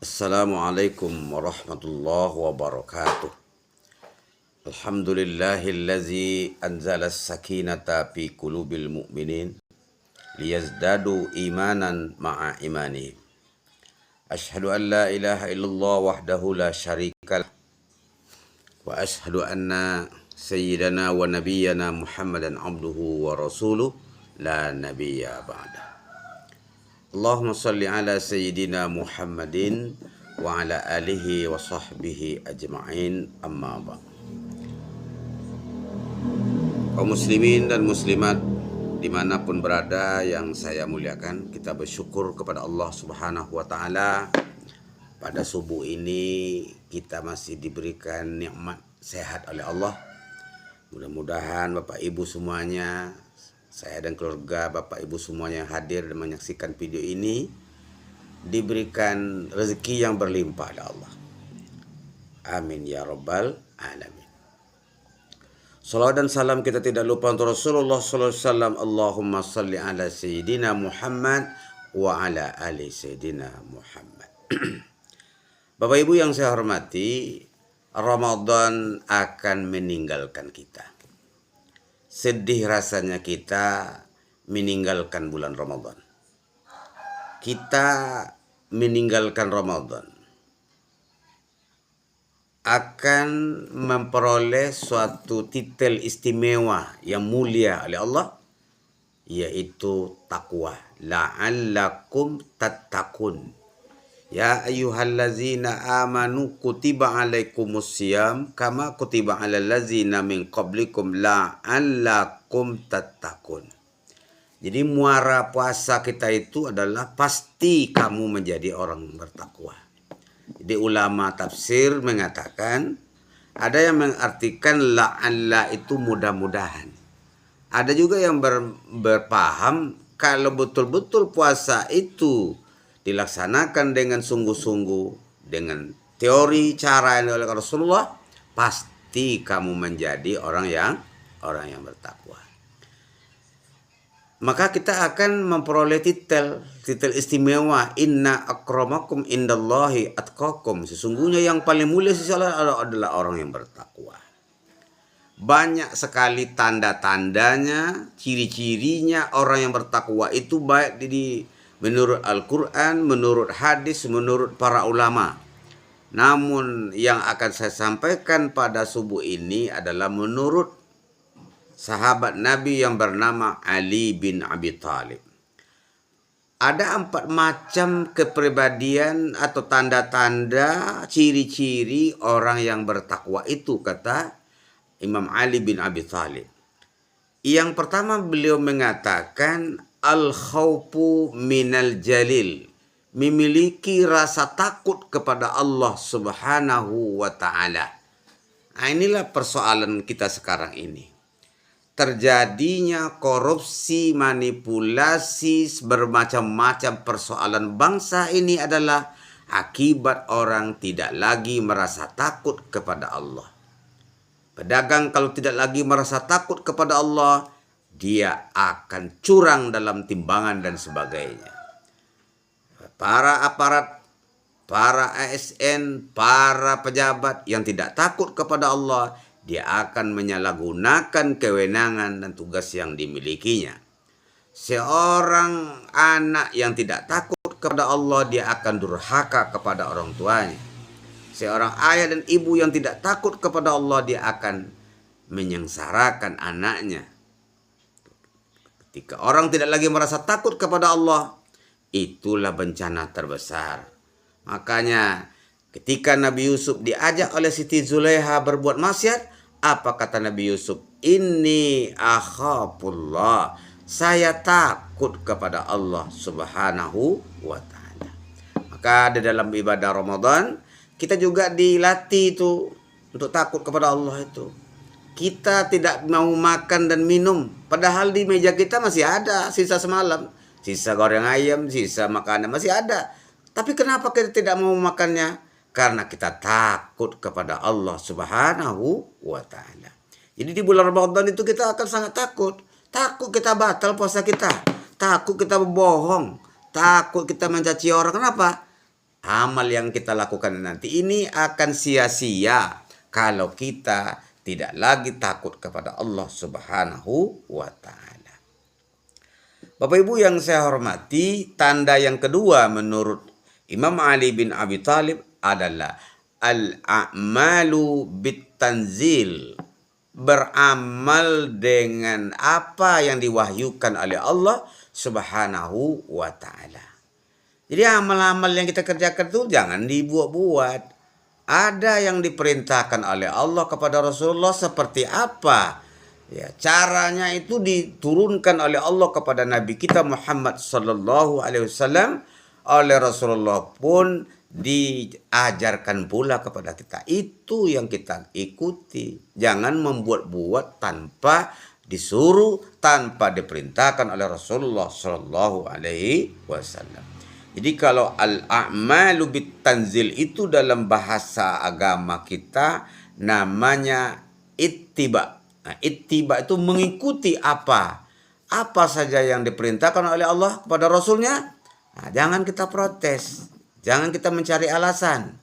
Assalamualaikum warahmatullahi wabarakatuh. Alhamdulillahillazi anzala as-sakinata fi qulubil mu'minin liyazdadu imanan ma'a imanihim. Ashhadu an la ilaha illallah wahdahu la syarika lah wa ashhadu anna sayyidana wa nabiyyana Muhammadan abduhu wa rasuluh la nabiyya ba'da. Allahumma salli ala sayyidina Muhammadin wa ala alihi wa sahbihi ajma'in, amma ba'd. Kaum muslimin dan muslimat dimanapun berada yang saya muliakan, kita bersyukur kepada Allah Subhanahu wa ta'ala. Pada subuh ini kita masih diberikan nikmat sehat oleh Allah. Mudah-mudahan Bapak Ibu semuanya, saya dan keluarga Bapak Ibu semuanya yang hadir dan menyaksikan video ini diberikan rezeki yang berlimpah oleh Allah. Amin ya rabbal alamin. Salawat dan salam kita tidak lupa untuk Rasulullah sallallahu alaihi wasallam. Allahumma salli ala sayyidina Muhammad wa ala ali sayyidina Muhammad. Bapak Ibu yang saya hormati, Ramadan akan meninggalkan kita. Sedih rasanya kita meninggalkan bulan Ramadan. Kita meninggalkan Ramadan akan memperoleh suatu titel istimewa yang mulia oleh Allah, yaitu takwa. La'allakum tattaqun. Ya ayyuhallazina amanu kutiba alaikumusiyam kama kutiba alal ladzina min qablikum la'allakum tattaqun. Jadi muara puasa kita itu adalah pasti kamu menjadi orang bertakwa. Jadi ulama tafsir mengatakan, ada yang mengartikan la'alla itu mudah-mudahan. Ada juga yang berpaham kalau betul-betul puasa itu dilaksanakan dengan sungguh-sungguh, dengan teori cara yang oleh Rasulullah, pasti kamu menjadi orang yang bertakwa. Maka kita akan memperoleh titel istimewa, inna akramakum indallahi atqakum. Sesungguhnya yang paling mulia sisi Allah adalah orang yang bertakwa. Banyak sekali tanda-tandanya, ciri-cirinya orang yang bertakwa itu, baik menurut Al-Quran, menurut hadis, menurut para ulama. Namun yang akan saya sampaikan pada subuh ini adalah menurut sahabat Nabi yang bernama Ali bin Abi Thalib. Ada 4 macam kepribadian atau tanda-tanda ciri-ciri orang yang bertakwa itu, kata Imam Ali bin Abi Thalib. Yang pertama, beliau mengatakan al-khawfu minal jalil, memiliki rasa takut kepada Allah Subhanahu wa ta'ala. Nah, inilah persoalan kita sekarang ini. Terjadinya korupsi, manipulasi, bermacam-macam persoalan bangsa ini adalah akibat orang tidak lagi merasa takut kepada Allah. Pedagang kalau tidak lagi merasa takut kepada Allah, dia akan curang dalam timbangan dan sebagainya. Para aparat, para ASN, para pejabat yang tidak takut kepada Allah, dia akan menyalahgunakan kewenangan dan tugas yang dimilikinya. Seorang anak yang tidak takut kepada Allah, dia akan durhaka kepada orang tuanya. Seorang ayah dan ibu yang tidak takut kepada Allah, dia akan menyengsarakan anaknya. Ketika orang tidak lagi merasa takut kepada Allah, itulah bencana terbesar. Makanya ketika Nabi Yusuf diajak oleh Siti Zulaiha berbuat maksiat, apa kata Nabi Yusuf? Inni akhafullah. Saya takut kepada Allah Subhanahu wa ta'ala. Maka di dalam ibadah Ramadan, kita juga dilatih itu untuk takut kepada Allah itu. Kita tidak mau makan dan minum, padahal di meja kita masih ada sisa semalam, sisa goreng ayam, sisa makanan masih ada. Tapi kenapa kita tidak mau makannya? Karena kita takut kepada Allah Subhanahu wa ta'ala. Jadi di bulan Ramadan itu kita akan sangat takut. Takut kita batal puasa kita, takut kita berbohong, takut kita mencaci orang. Kenapa? Amal yang kita lakukan nanti ini akan sia-sia kalau kita tidak lagi takut kepada Allah Subhanahu wa Ta'ala. Bapak Ibu yang saya hormati, tanda yang kedua menurut Imam Ali bin Abi Thalib adalah al-a'malu bit-tanzil. Beramal dengan apa yang diwahyukan oleh Allah Subhanahu wa Ta'ala. Jadi amal-amal yang kita kerjakan itu jangan dibuat-buat. Ada yang diperintahkan oleh Allah kepada Rasulullah seperti apa? Ya, caranya itu diturunkan oleh Allah kepada Nabi kita Muhammad sallallahu alaihi wasallam. Oleh Rasulullah pun diajarkan pula kepada kita. Itu yang kita ikuti. Jangan membuat-buat tanpa disuruh, tanpa diperintahkan oleh Rasulullah sallallahu alaihi wasallam. Jadi kalau al-a'malu bit-tanzil itu dalam bahasa agama kita namanya ittiba. Nah, ittiba itu mengikuti apa saja yang diperintahkan oleh Allah kepada Rasulnya. Nah, jangan kita protes, jangan kita mencari alasan.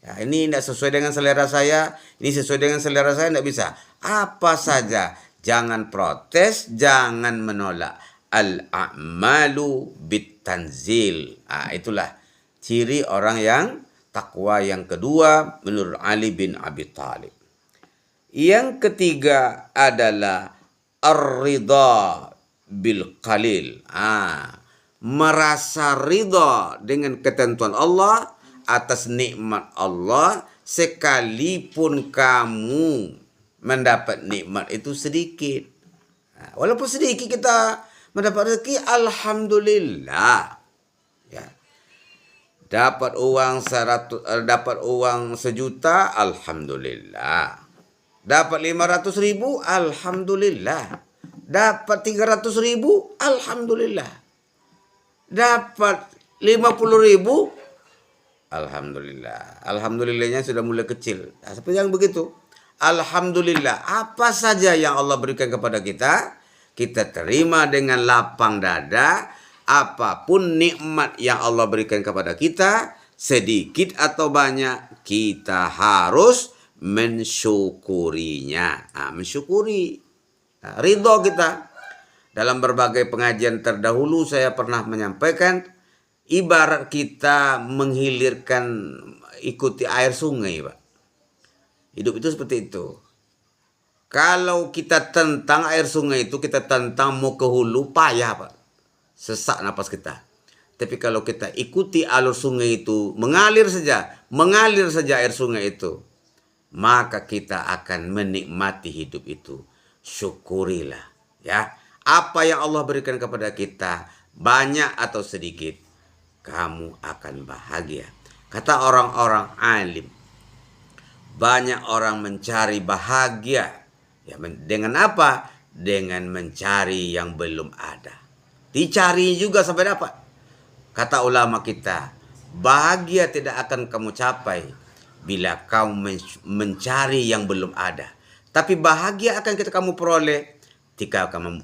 Ya, ini tidak sesuai dengan selera saya, ini sesuai dengan selera saya, tidak bisa. Apa saja, jangan protes, jangan menolak. Al-a'malu bit-tanzil. Itulah ciri orang yang takwa yang kedua menurut Ali bin Abi Thalib. Yang ketiga adalah ar-ridha bil qalil. Merasa ridha dengan ketentuan Allah atas nikmat Allah sekalipun kamu mendapat nikmat itu sedikit. Walaupun sedikit kita mendapat rezeki, alhamdulillah. Ya. Dapat uang 1 juta, alhamdulillah. Dapat 500.000, alhamdulillah. Dapat 300.000, alhamdulillah. Dapat 50.000, alhamdulillah. Alhamdulillahnya sudah mulai kecil. Seperti yang begitu. Alhamdulillah. Apa saja yang Allah berikan kepada kita terima dengan lapang dada. Apapun nikmat yang Allah berikan kepada kita, sedikit atau banyak, kita harus mensyukurinya. Mensyukuri. Ridho kita. Dalam berbagai pengajian terdahulu saya pernah menyampaikan, ibarat kita menghilirkan ikuti air sungai, Pak. Hidup itu seperti itu. Kalau kita tentang air sungai itu, kita tentang mau ke hulu, payah, Pak. Sesak napas kita. Tapi kalau kita ikuti alur sungai itu, mengalir saja air sungai itu, maka kita akan menikmati hidup itu. Syukurilah, ya. Apa yang Allah berikan kepada kita, banyak atau sedikit, kamu akan bahagia. Kata orang-orang alim, banyak orang mencari bahagia. Ya, dengan apa? Dengan mencari yang belum ada. Dicari juga sampai dapat. Kata ulama kita, bahagia tidak akan kamu capai bila kau mencari yang belum ada. Tapi bahagia akan kamu peroleh jika kamu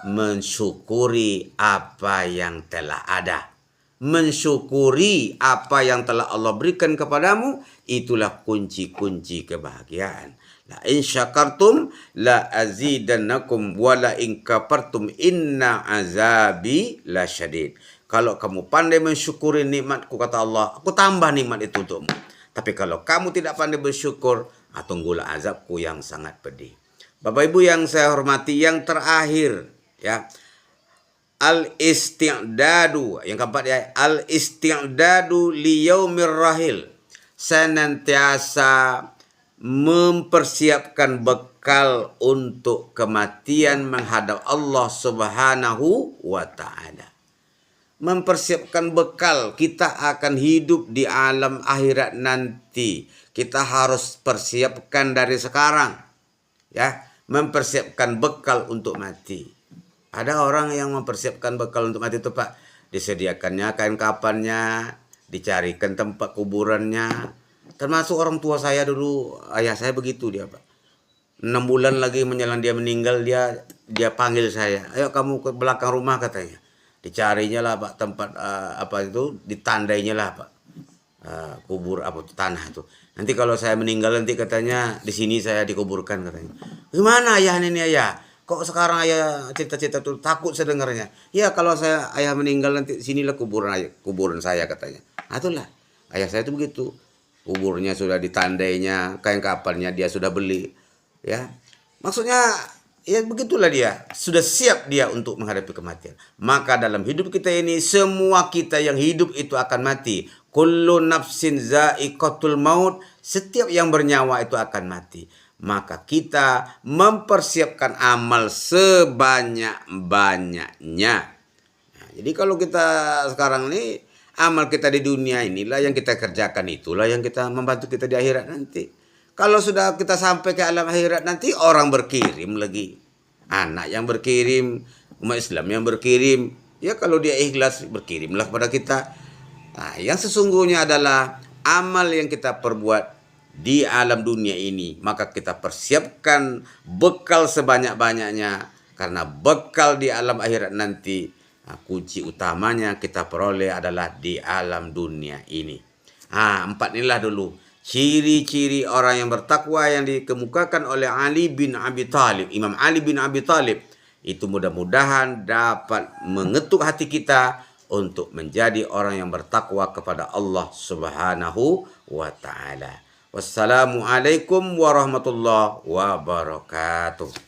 mensyukuri apa yang telah ada. Mensyukuri apa yang telah Allah berikan kepadamu, itulah kunci-kunci kebahagiaan. La in syakartum la azidannakum wa la in kafartum inna azabi lasyadid. Kalau kamu pandai mensyukuri nikmatku, kata Allah, aku tambah nikmat itu untukmu. Tapi kalau kamu tidak pandai bersyukur, tunggulah azabku yang sangat pedih. Bapak Ibu yang saya hormati, yang terakhir, ya, al-isti'dadu, yang keempat ya, al-isti'dadu li yaumir rahil. Senantiasa mempersiapkan bekal untuk kematian menghadap Allah Subhanahu wa Ta'ala. Mempersiapkan bekal, kita akan hidup di alam akhirat nanti. Kita harus persiapkan dari sekarang, ya, mempersiapkan bekal untuk mati. Ada orang yang mempersiapkan bekal untuk mati itu, Pak, disediakannya kain kafannya, dicarikan tempat kuburannya. Termasuk orang tua saya dulu, ayah saya begitu dia, Pak. 6 bulan lagi menjelang dia meninggal, dia panggil saya, ayo kamu ke belakang rumah, katanya. dicarinya lah Pak tempat apa itu, ditandainya lah Pak kubur apa tuh, tanah itu. Nanti kalau saya meninggal nanti katanya di sini saya dikuburkan katanya. Gimana ayah ini ayah? Kok sekarang ayah cerita-cerita tuh takut saya dengarnya. Ya kalau saya ayah meninggal nanti sinilah kuburan ayah, kuburan saya katanya. Nah, itulah ayah saya itu begitu. Kuburnya sudah ditandainya, kain kapannya dia sudah beli. Ya. Maksudnya ya begitulah dia. Sudah siap dia untuk menghadapi kematian. Maka dalam hidup kita ini semua kita yang hidup itu akan mati. Kullu nafsin za'iqatul maut. Setiap yang bernyawa itu akan mati. Maka kita mempersiapkan amal sebanyak-banyaknya. Nah, jadi kalau kita sekarang ini, amal kita di dunia inilah yang kita kerjakan, itulah yang kita membantu kita di akhirat nanti. Kalau sudah kita sampai ke alam akhirat nanti, orang berkirim lagi. Anak yang berkirim, umat Islam yang berkirim. Ya kalau dia ikhlas, berkirimlah kepada kita. Nah, yang sesungguhnya adalah amal yang kita perbuat di alam dunia ini. Maka kita persiapkan bekal sebanyak-banyaknya. Karena bekal di alam akhirat nanti, nah, kunci utamanya kita peroleh adalah di alam dunia ini. Nah, 4 inilah dulu ciri-ciri orang yang bertakwa yang dikemukakan oleh Ali bin Abi Thalib, Imam Ali bin Abi Thalib. Itu mudah-mudahan dapat mengetuk hati kita untuk menjadi orang yang bertakwa kepada Allah Subhanahu wa taala. Wassalamualaikum warahmatullahi wabarakatuh.